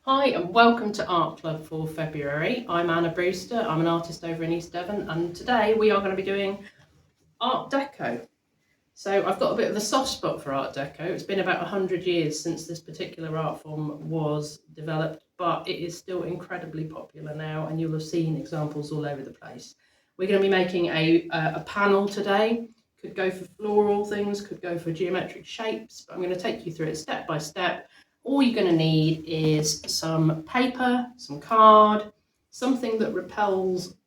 Hi and welcome to Art Club for February. I'm Anna Brewster, I'm an artist over in East Devon, and today we are going to be doing Art Deco. So I've got a bit of a soft spot for Art Deco. It's been about 100 years since this particular art form was developed, but it is still incredibly popular now, and you'll have seen examples all over the place. We're going to be making a panel today. Could go for floral things, could go for geometric shapes, but I'm going to take you through it step by step. All you're going to need is some paper, some card, something that repels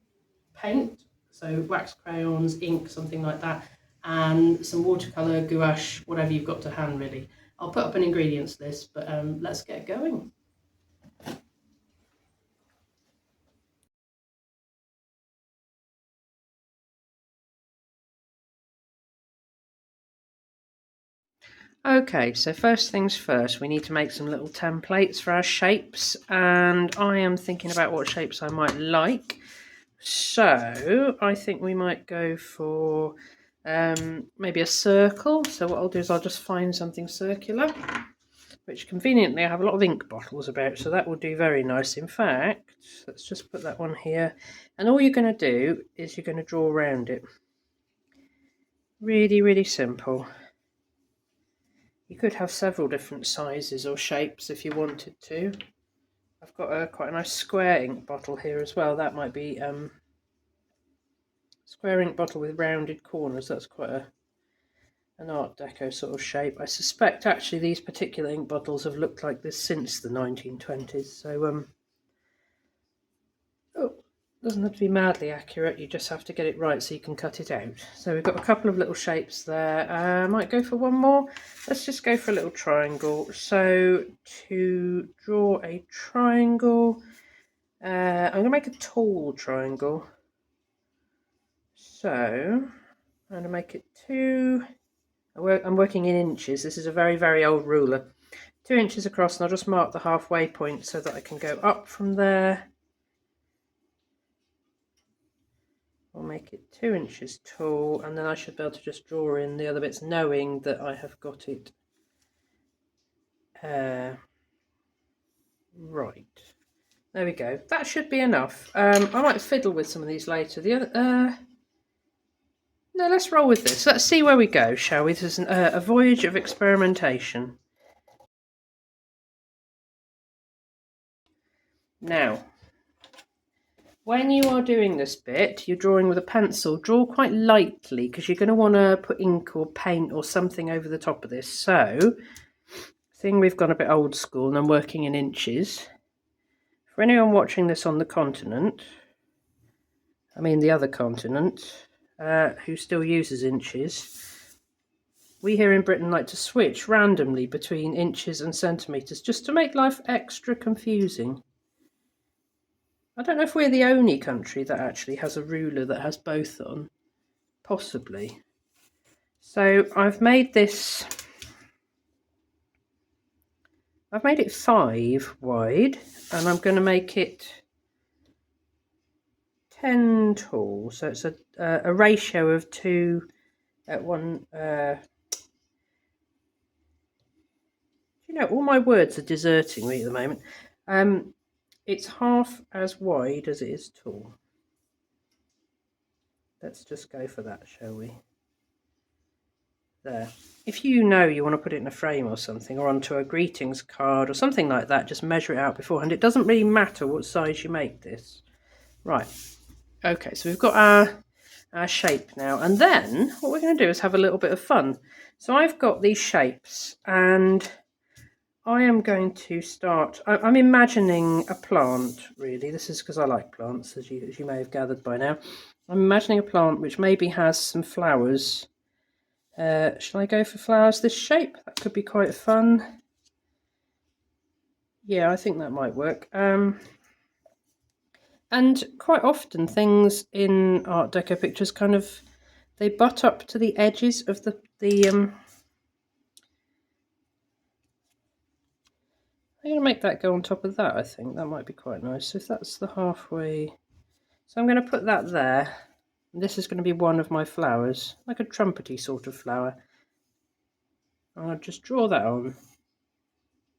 paint, so wax crayons, ink, something like that, and some watercolour, gouache, whatever you've got to hand really. I'll put up an ingredients list, but let's get going. Okay, so first things first, we need to make some little templates for our shapes, and I am thinking about what shapes I might like. So I think we might go for maybe a circle. So what I'll do is I'll just find something circular, which conveniently I have a lot of ink bottles about, so that will do very nice. In fact, let's just put that one here, and all you're going to do is you're going to draw around it. Really simple. You could have several different sizes or shapes if you wanted to. I've got quite a nice square ink bottle here as well. That might be square ink bottle with rounded corners. That's quite an Art Deco sort of shape. I suspect actually these particular ink bottles have looked like this since the 1920s. So doesn't have to be madly accurate, you just have to get it right so you can cut it out. So we've got a couple of little shapes there. Might go for one more. Let's just go for a little triangle. So to draw a triangle, I'm going to make a tall triangle. So I'm going to make it I'm working in inches. This is a very old ruler. 2 inches across, and I'll just mark the halfway point so that I can go up from there. I'll make it 2 inches tall, and then I should be able to just draw in the other bits, knowing that I have got it right. There we go. That should be enough. I might fiddle with some of these later. The other, no, let's roll with this. Let's see where we go, shall we? This is a voyage of experimentation. Now, when you are doing this bit, you're drawing with a pencil. Draw quite lightly because you're going to want to put ink or paint or something over the top of this. So, seeing we've gone a bit old school and I'm working in inches, for anyone watching this on the continent, I mean the other continent, who still uses inches, we here in Britain like to switch randomly between inches and centimetres just to make life extra confusing. I don't know if we're the only country that actually has a ruler that has both on. Possibly. So I've made it 5 wide, and I'm going to make it 10 tall. So it's a ratio of 2 at 1. You know, all my words are deserting me at the moment. It's half as wide as it is tall. Let's just go for that, shall we? There. If you know you want to put it in a frame or something, or onto a greetings card or something like that, just measure it out beforehand. It doesn't really matter what size you make this. Right. Okay, so we've got our shape now, and then what we're going to do is have a little bit of fun. So I've got these shapes, and I am going to start. I'm imagining a plant, really. This is because I like plants, as you may have gathered by now. I'm imagining a plant which maybe has some flowers. Shall I go for flowers this shape? That could be quite fun. Yeah, I think that might work. And quite often things in Art Deco pictures they butt up to the edges of the I'm going to make that go on top of that, I think. That might be quite nice. So if that's the halfway... So I'm going to put that there. And this is going to be one of my flowers, like a trumpety sort of flower. And I'll just draw that on.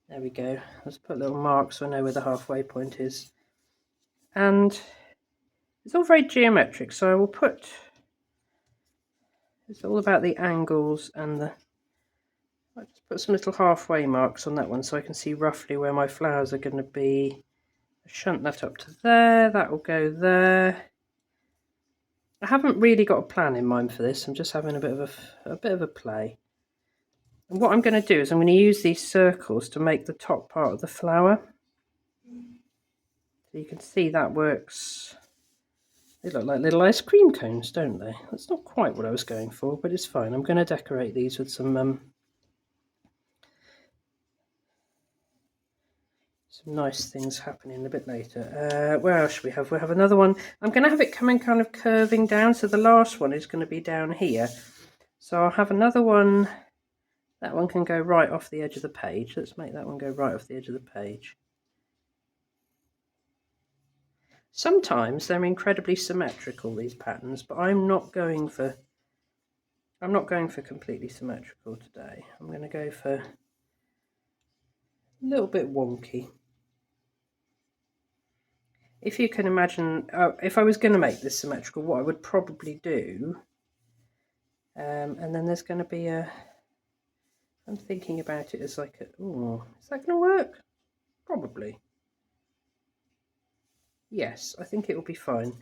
There we go. Let's put little marks so I know where the halfway point is. And it's all very geometric, so I will put, it's all about the angles and the, I'll just put some little halfway marks on that one so I can see roughly where my flowers are going to be. Shunt that up to there, that will go there. I haven't really got a plan in mind for this, I'm just having a bit of a play. And what I'm going to do is I'm going to use these circles to make the top part of the flower. So you can see that works. They look like little ice cream cones, don't they? That's not quite what I was going for, but it's fine. I'm going to decorate these with some nice things happening a bit later. Where else should we have? We'll have another one. I'm going to have it coming kind of curving down, so the last one is going to be down here. So I'll have another one. That one can go right off the edge of the page. Let's make that one go right off the edge of the page. Sometimes they're incredibly symmetrical, these patterns, but I'm not going for completely symmetrical today. I'm going to go for a little bit wonky. If you can imagine, if I was going to make this symmetrical, what I would probably do, and then there's going to be a, I'm thinking about it as like a, oh, is that going to work? Probably. Yes, I think it will be fine.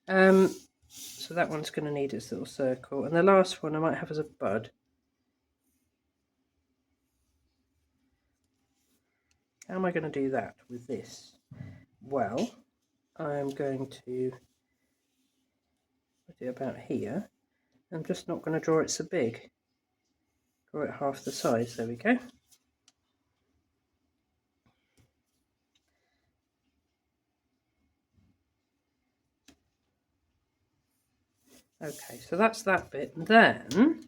So that one's going to need its little circle, and the last one I might have as a bud. How am I going to do that with this? Well, I'm going to put it about here. I'm just not going to draw it so big. Draw it half the size. There we go. Okay, so that's that bit. And then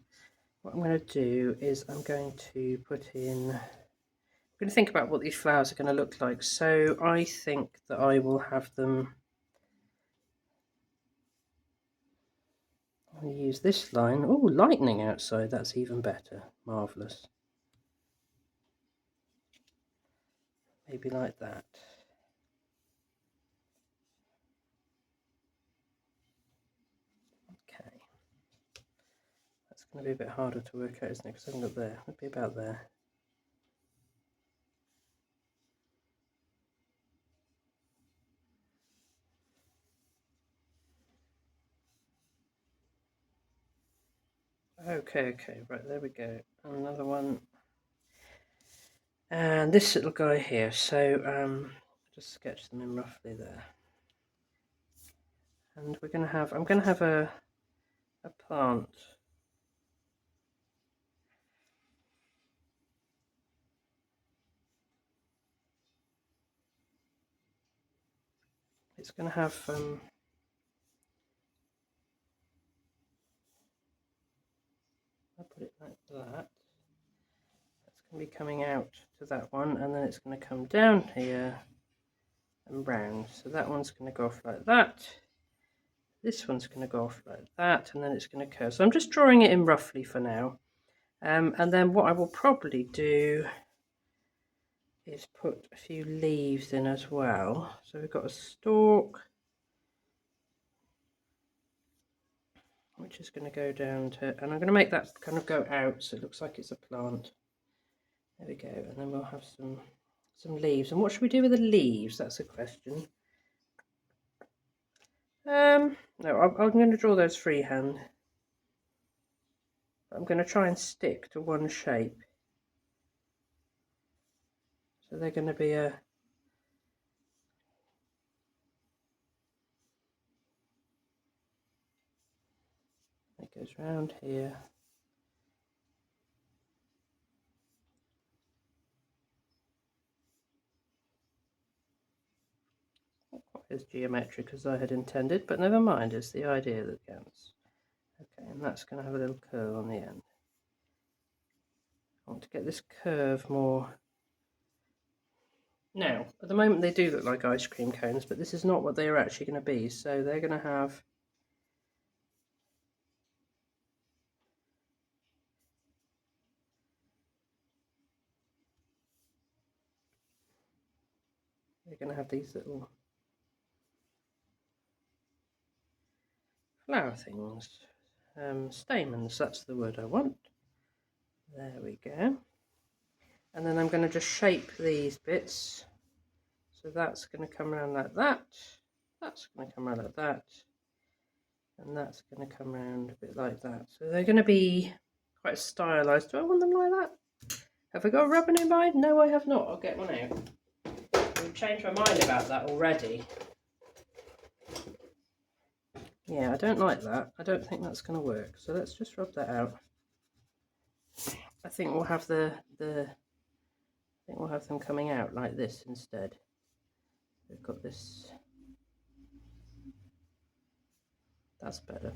what I'm going to do is I'm going to put in, I'm going to think about what these flowers are going to look like. So I think that I will have them, I'm going to use this line. Oh, lightning outside, that's even better. Marvellous. Maybe like that. Okay. That's going to be a bit harder to work out, isn't it? Because I haven't got there. It'll be about there. Okay, right, there we go. Another one. And this little guy here, so just sketch them in roughly there. And we're gonna have, I'm gonna have a plant. It's gonna have I'll put it like that. That's gonna be coming out to that one, and then it's gonna come down here and round. So that one's gonna go off like that. This one's going to go off like that, and then it's going to curve. So I'm just drawing it in roughly for now. And then what I will probably do is put a few leaves in as well. So we've got a stalk, which is going to go down to, and I'm going to make that kind of go out so it looks like it's a plant. There we go. And then we'll have some leaves. And what should we do with the leaves? That's a question. No, I'm going to draw those freehand. I'm going to try and stick to one shape. So they're going to be a, it goes round here. Not quite as geometric as I had intended, but never mind, it's the idea that counts. Okay, and that's going to have a little curve on the end. I want to get this curve more. Now, at the moment they do look like ice cream cones, but this is not what they are actually going to be. So they're going to have They're going to have these little flower things, stamens, that's the word I want. There we go. And then I'm going to just shape these bits. So that's going to come around like that, that's going to come around like that, and that's going to come around a bit like that. So they're going to be quite stylised. Do I want them like that? Have I got a rubbing in mind? No, I have not. I'll get one out. I've changed my mind about that already. Yeah, I don't like that. I don't think that's going to work. So let's just rub that out. I think we'll have we'll have them coming out like this instead. We've got this. That's better.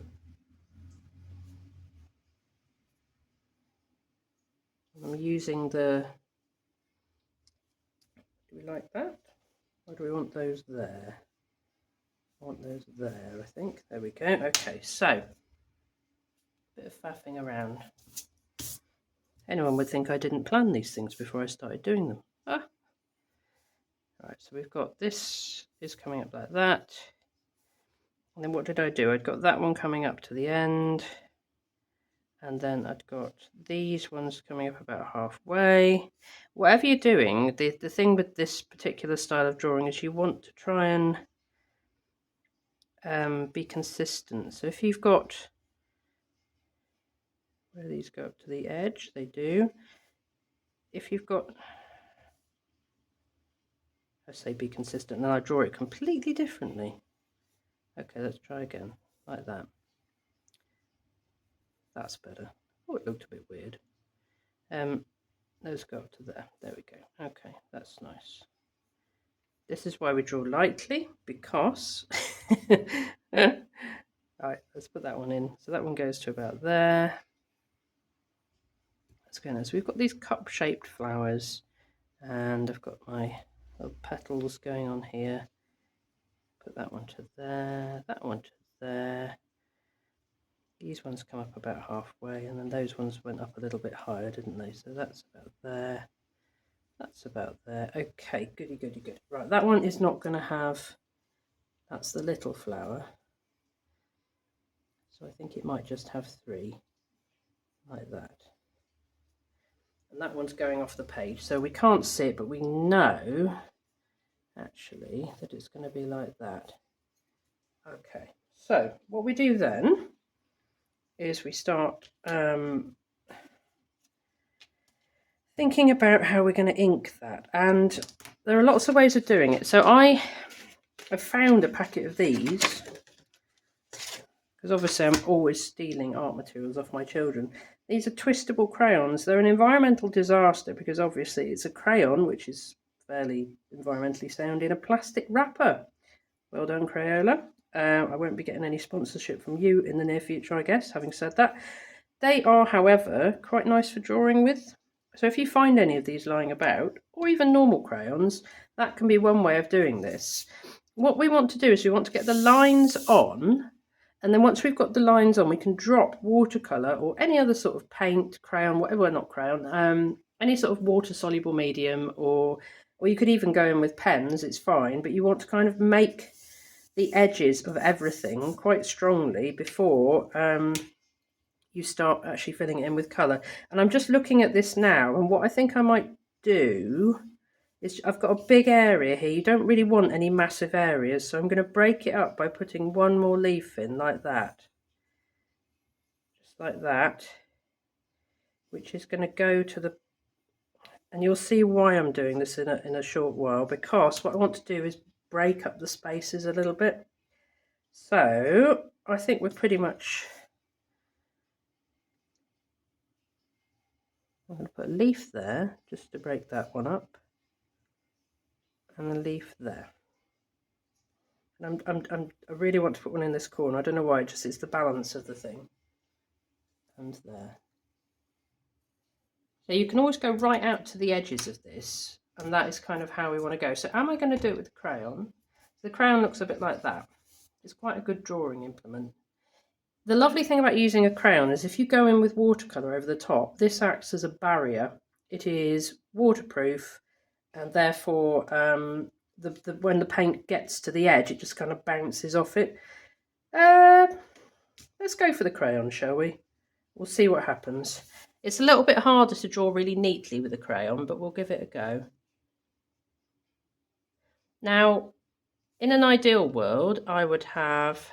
I'm using the. Do we like that? Or do we want those there? I want those there, I think. There we go. Okay, so a bit of faffing around. Anyone would think I didn't plan these things before I started doing them. Ah. Right, so we've got this is coming up like that. And then what did I do? I'd got that one coming up to the end. And then I'd got these ones coming up about halfway. Whatever you're doing, the thing with this particular style of drawing is you want to try and be consistent. So if you've got, where do these go up to the edge? They do. If you've got, I say be consistent, then I draw it completely differently. Okay, let's try again, like that. That's better. Oh, it looked a bit weird. Those go up to there. There we go. Okay, that's nice. This is why we draw lightly, because right, let's put that one in. So that one goes to about there. That's going on. So we've got these cup-shaped flowers, and I've got my little petals going on here. Put that one to there, that one to there. These ones come up about halfway, and then those ones went up a little bit higher, didn't they? So that's about there. That's about there. Okay, goody, goody, good. Right, that one is not going to have, that's the little flower. So I think it might just have 3, like that. And that one's going off the page, so we can't see it, but we know, actually, that it's going to be like that. Okay, so what we do then is we start thinking about how we're going to ink that, and there are lots of ways of doing it. So I found a packet of these, because obviously I'm always stealing art materials off my children. These are twistable crayons. They're an environmental disaster because obviously it's a crayon, which is fairly environmentally sound, in a plastic wrapper. Well done, Crayola. I won't be getting any sponsorship from you in the near future, I guess, having said that. They are, however, quite nice for drawing with. So if you find any of these lying about, or even normal crayons, that can be one way of doing this. What we want to do is we want to get the lines on, and then once we've got the lines on, we can drop watercolour or any other sort of paint, crayon, whatever, not crayon, any sort of water-soluble medium, or you could even go in with pens, it's fine, but you want to kind of make the edges of everything quite strongly before you start actually filling it in with colour. And I'm just looking at this now, and what I think I might do is, I've got a big area here. You don't really want any massive areas, so I'm going to break it up by putting one more leaf in like that. Just like that, which is going to go to the, and you'll see why I'm doing this in a short while, because what I want to do is break up the spaces a little bit. So I think we're pretty much, I'm going to put a leaf there just to break that one up, and a leaf there. And I really want to put one in this corner. I don't know why, just it's the balance of the thing. And there. So you can always go right out to the edges of this, and that is kind of how we want to go. So am I going to do it with the crayon? The crayon looks a bit like that. It's quite a good drawing implement. The lovely thing about using a crayon is if you go in with watercolour over the top, this acts as a barrier. It is waterproof, and therefore when the paint gets to the edge, it just kind of bounces off it. Let's go for the crayon, shall we? We'll see what happens. It's a little bit harder to draw really neatly with a crayon, but we'll give it a go. Now, in an ideal world, I would have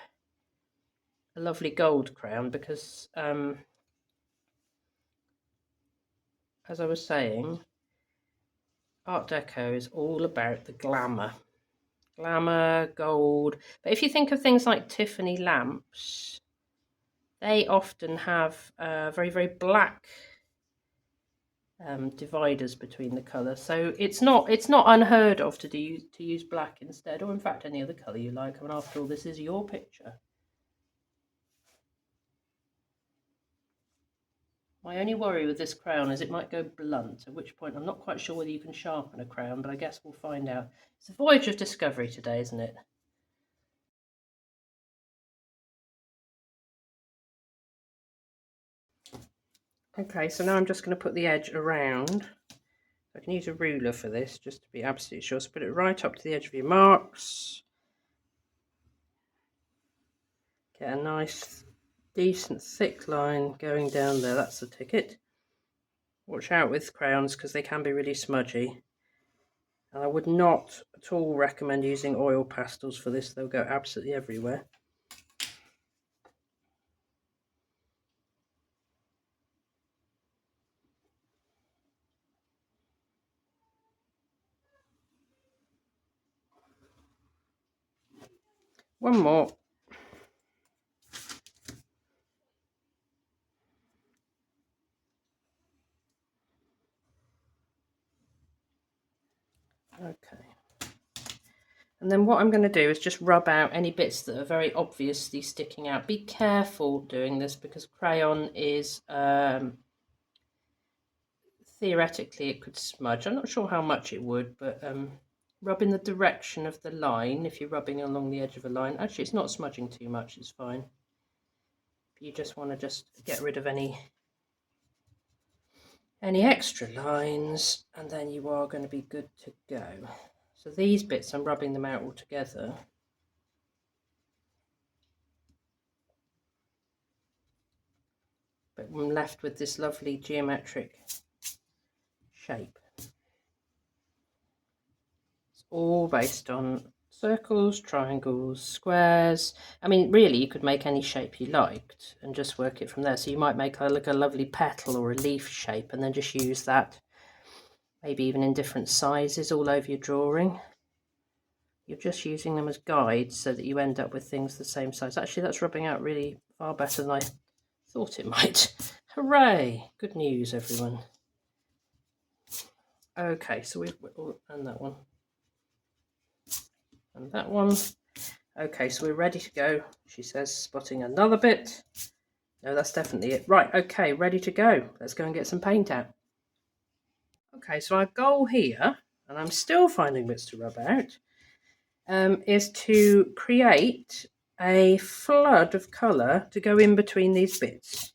a lovely gold crayon because, as I was saying, Art Deco is all about the glamour. Glamour, gold. But if you think of things like Tiffany lamps, they often have very, very black dividers between the colours. So it's not unheard of to use black instead, or in fact any other colour you like. I mean, after all, this is your picture. My only worry with this crayon is it might go blunt, at which point I'm not quite sure whether you can sharpen a crayon, but I guess we'll find out. It's a voyage of discovery today, isn't it? Okay, so now I'm just going to put the edge around. I can use a ruler for this, just to be absolutely sure. So put it right up to the edge of your marks. Get a nice, decent, thick line going down there. That's the ticket. Watch out with crayons because they can be really smudgy. And I would not at all recommend using oil pastels for this. They'll go absolutely everywhere. One more. Okay. And then what I'm going to do is just rub out any bits that are very obviously sticking out. Be careful doing this because crayon is, theoretically it could smudge. I'm not sure how much it would, but rub in the direction of the line if you're rubbing along the edge of a line. Actually, it's not smudging too much, it's fine. You just want to just get rid of any extra lines, and then you are going to be good to go. So these bits, I'm rubbing them out all together. But I'm left with this lovely geometric shape. It's all based on circles, triangles, squares. I mean, really, you could make any shape you liked and just work it from there. So you might make like a lovely petal or a leaf shape and then just use that, maybe even in different sizes all over your drawing. You're just using them as guides so that you end up with things the same size. Actually, that's rubbing out really far better than I thought it might. Hooray! Good news, everyone. Okay, so we've, and that one. And that one. Okay, so we're ready to go, she says, spotting another bit. No, that's definitely it. Right, okay, ready to go. Let's go and get some paint out. Okay, so our goal here, and I'm still finding bits to rub out, is to create a flood of colour to go in between these bits.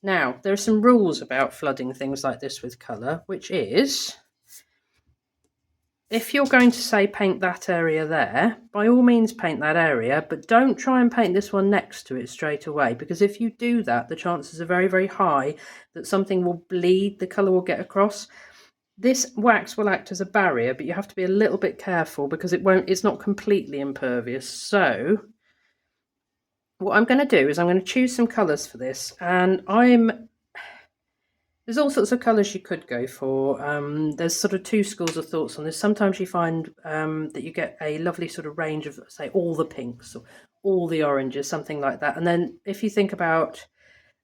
Now, there are some rules about flooding things like this with colour, which is, if you're going to say paint that area there, by all means paint that area, but don't try and paint this one next to it straight away, because if you do that, the chances are very, very high that something will bleed, the colour will get across. This wax will act as a barrier, but you have to be a little bit careful because it's not completely impervious. So what I'm going to do is I'm going to choose some colours for this, and there's all sorts of colours you could go for. There's sort of two schools of thoughts on this. Sometimes you find that you get a lovely sort of range of, say, all the pinks or all the oranges, something like that. And then if you think about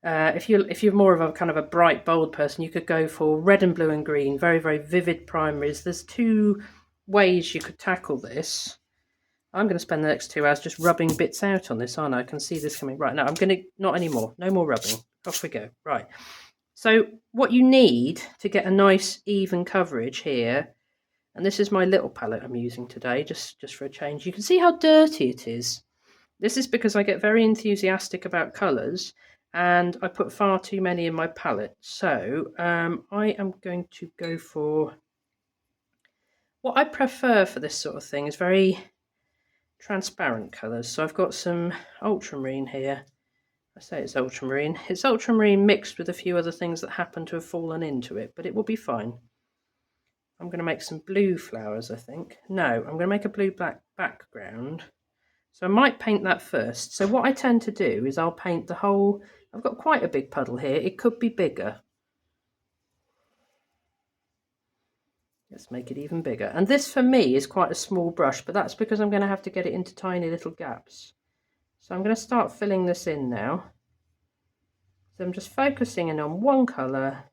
if you're more of a kind of a bright, bold person, you could go for red and blue and green, very, very vivid primaries. There's two ways you could tackle this. I'm going to spend the next 2 hours just rubbing bits out on this, aren't I? I can see this coming. Right, now I'm going to, not anymore, no more rubbing. Off we go. Right. So what you need to get a nice even coverage here, and this is my little palette I'm using today, just for a change. You can see how dirty it is. This is because I get very enthusiastic about colours and I put far too many in my palette. So I am going to go for What I prefer for this sort of thing is very transparent colours. So I've got some ultramarine here. I say it's ultramarine. It's ultramarine mixed with a few other things that happen to have fallen into it, but it will be fine. I'm going to make some blue flowers, I think. No, I'm going to make a blue-black background. So I might paint that first. So what I tend to do is I'll paint the whole... I've got quite a big puddle here. It could be bigger. Let's make it even bigger. And this for me is quite a small brush, but that's because I'm going to have to get it into tiny little gaps. So I'm going to start filling this in now. So I'm just focusing in on one colour,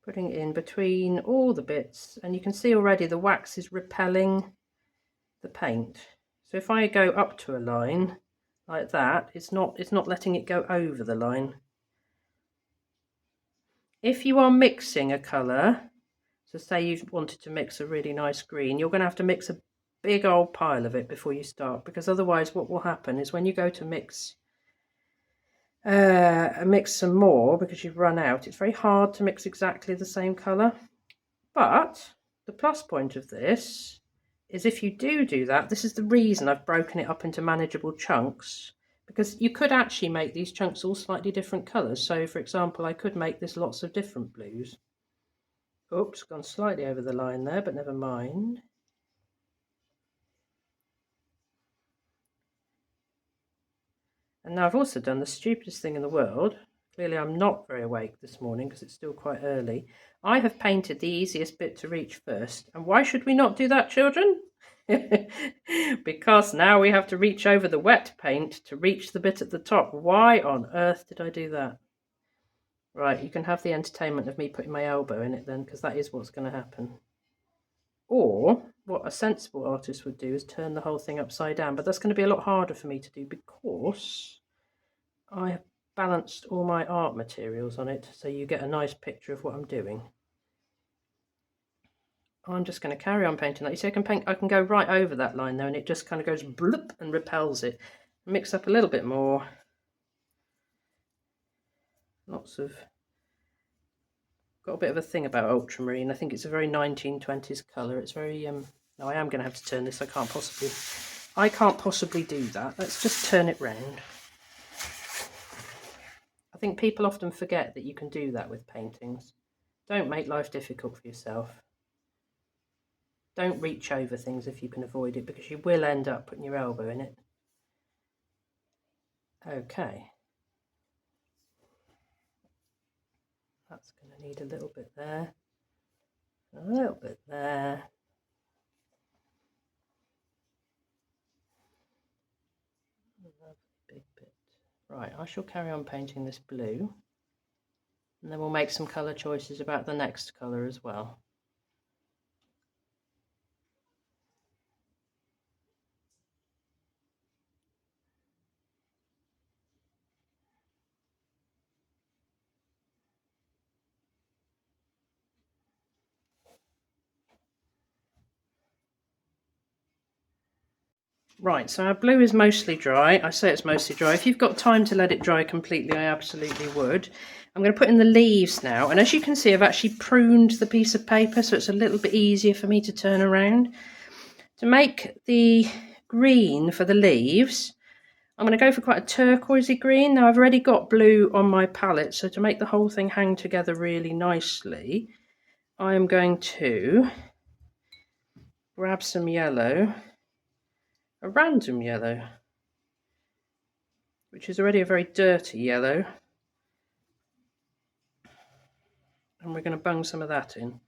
putting it in between all the bits, and you can see already the wax is repelling the paint. So if I go up to a line like that, it's not letting it go over the line. If you are mixing a colour, so say you wanted to mix a really nice green, you're going to have to mix a big old pile of it before you start, because otherwise what will happen is when you go to mix some more, because you've run out, it's very hard to mix exactly the same colour. But the plus point of this is if you do that, this is the reason I've broken it up into manageable chunks, because you could actually make these chunks all slightly different colours. So for example, I could make this lots of different blues. Oops, gone slightly over the line there, but never mind. And now I've also done the stupidest thing in the world. Clearly I'm not very awake this morning because it's still quite early. I have painted the easiest bit to reach first. And why should we not do that, children? Because now we have to reach over the wet paint to reach the bit at the top. Why on earth did I do that? Right, you can have the entertainment of me putting my elbow in it then, because that is what's going to happen. Or what a sensible artist would do is turn the whole thing upside down, but that's going to be a lot harder for me to do because I have balanced all my art materials on it, so you get a nice picture of what I'm doing. I'm just going to carry on painting that. You see, I can go right over that line though, and it just kind of goes bloop and repels it. Mix up a little bit more. Got a bit of a thing about ultramarine. I think it's a very 1920s colour. It's very no, I am going to have to turn this. I can't possibly do that. Let's just turn it round. I think people often forget that you can do that with paintings. Don't make life difficult for yourself. Don't reach over things if you can avoid it, because you will end up putting your elbow in it. Okay. That's going to need a little bit there, a little bit there. Another big bit. Right, I shall carry on painting this blue, and then we'll make some colour choices about the next colour as well. Right, so our blue is mostly dry. I say it's mostly dry. If you've got time to let it dry completely, I absolutely would. I'm going to put in the leaves now, and as you can see, I've actually pruned the piece of paper, so it's a little bit easier for me to turn around. To make the green for the leaves, I'm going to go for quite a turquoisey green. Now I've already got blue on my palette, so to make the whole thing hang together really nicely, I am going to grab some yellow, a random yellow, which is already a very dirty yellow, and we're going to bung some of that in.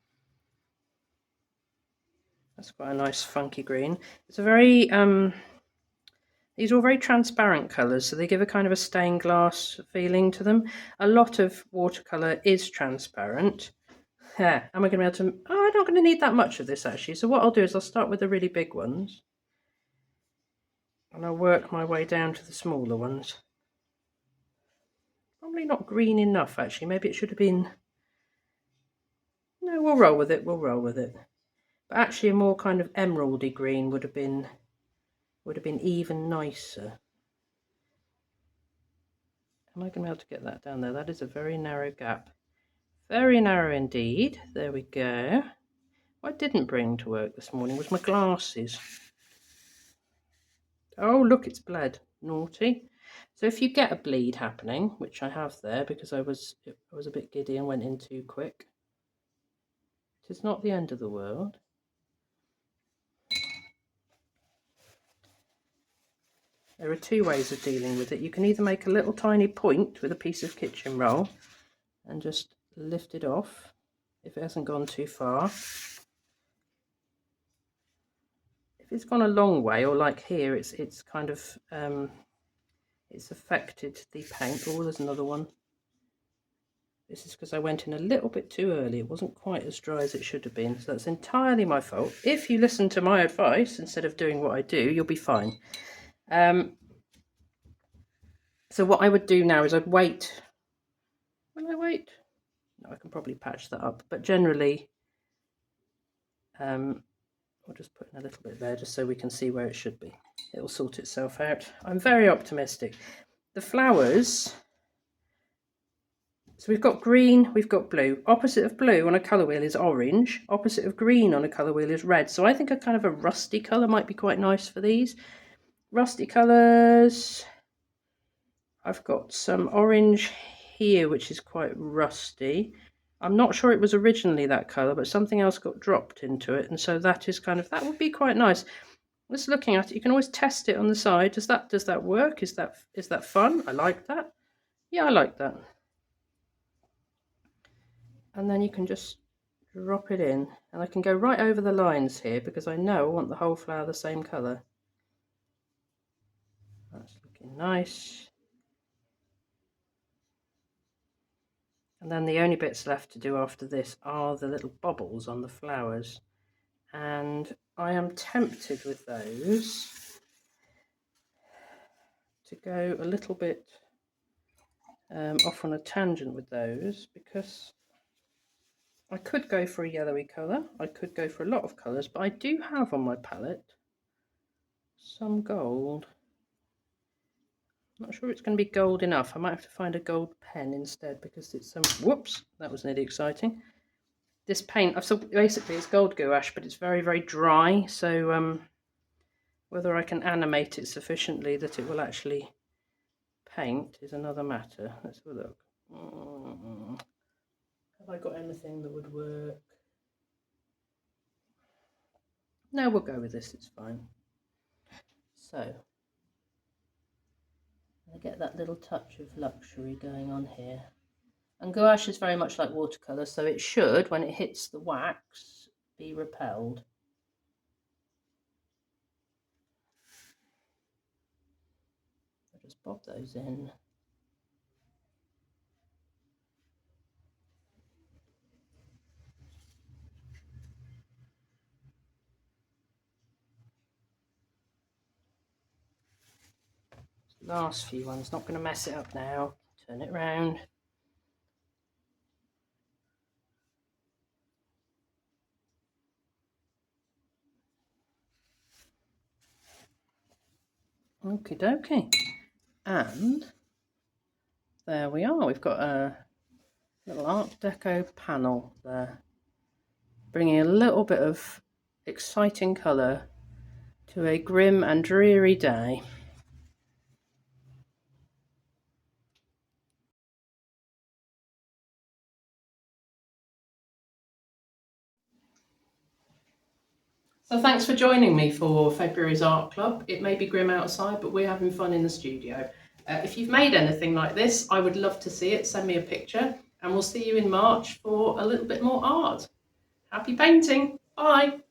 That's quite a nice funky green. It's a very these are all very transparent colours, so they give a kind of a stained glass feeling to them. A lot of watercolour is transparent. Yeah, am I going to be able to... Oh, I'm not going to need that much of this actually. So what I'll do is I'll start with the really big ones, and I'll work my way down to the smaller ones. Probably not green enough actually. Maybe it should have been... No, we'll roll with it. We'll roll with it. But actually a more kind of emeraldy green would have been even nicer. Am I going to be able to get that down there? That is a very narrow gap. Very narrow indeed. There we go. What I didn't bring to work this morning was my glasses. Oh, look, it's bled. Naughty. So if you get a bleed happening, which I have there because I was a bit giddy and went in too quick, it is not the end of the world. There are two ways of dealing with it. You can either make a little tiny point with a piece of kitchen roll and just lift it off if it hasn't gone too far. If it's gone a long way, or like here, it's kind of it's affected the paint. Oh, there's another one. This is because I went in a little bit too early. It wasn't quite as dry as it should have been, so that's entirely my fault. If you listen to my advice instead of doing what I do, you'll be fine. So what I would do now is I'd wait. Will I wait? No, I can probably patch that up, but generally we'll just put in a little bit there just so we can see where it should be. It will sort itself out. I'm very optimistic. The flowers, so we've got green, we've got blue. Opposite of blue on a colour wheel is orange. Opposite of green on a colour wheel is red. So I think a kind of a rusty colour might be quite nice for these. Rusty colours. I've got some orange here, which is quite rusty. I'm not sure it was originally that colour, but something else got dropped into it. And so that is kind of, that would be quite nice. Just looking at it, you can always test it on the side. Does that work? Is that fun? I like that. Yeah, I like that. And then you can just drop it in, and I can go right over the lines here because I know I want the whole flower the same colour. That's looking nice. And then the only bits left to do after this are the little bubbles on the flowers. And I am tempted with those to go a little bit off on a tangent with those, because I could go for a yellowy colour, I could go for a lot of colours, but I do have on my palette some gold. I'm not sure it's going to be gold enough. I might have to find a gold pen instead because it's some, whoops, that was nearly exciting. This paint, so basically it's gold gouache, but it's very, very dry. So whether I can animate it sufficiently that it will actually paint is another matter. Let's have a look. Have I got anything that would work? No, we'll go with this, it's fine. So I get that little touch of luxury going on here. And gouache is very much like watercolour, so it should, when it hits the wax, be repelled. I'll just bob those in. Last few ones, not going to mess it up now. Turn it round. Okie dokie. And there we are. We've got a little Art Deco panel there, bringing a little bit of exciting colour to a grim and dreary day. So thanks for joining me for February's Art Club. It may be grim outside, but we're having fun in the studio. If you've made anything like this, I would love to see it. Send me a picture, and we'll see you in March for a little bit more art. Happy painting. Bye.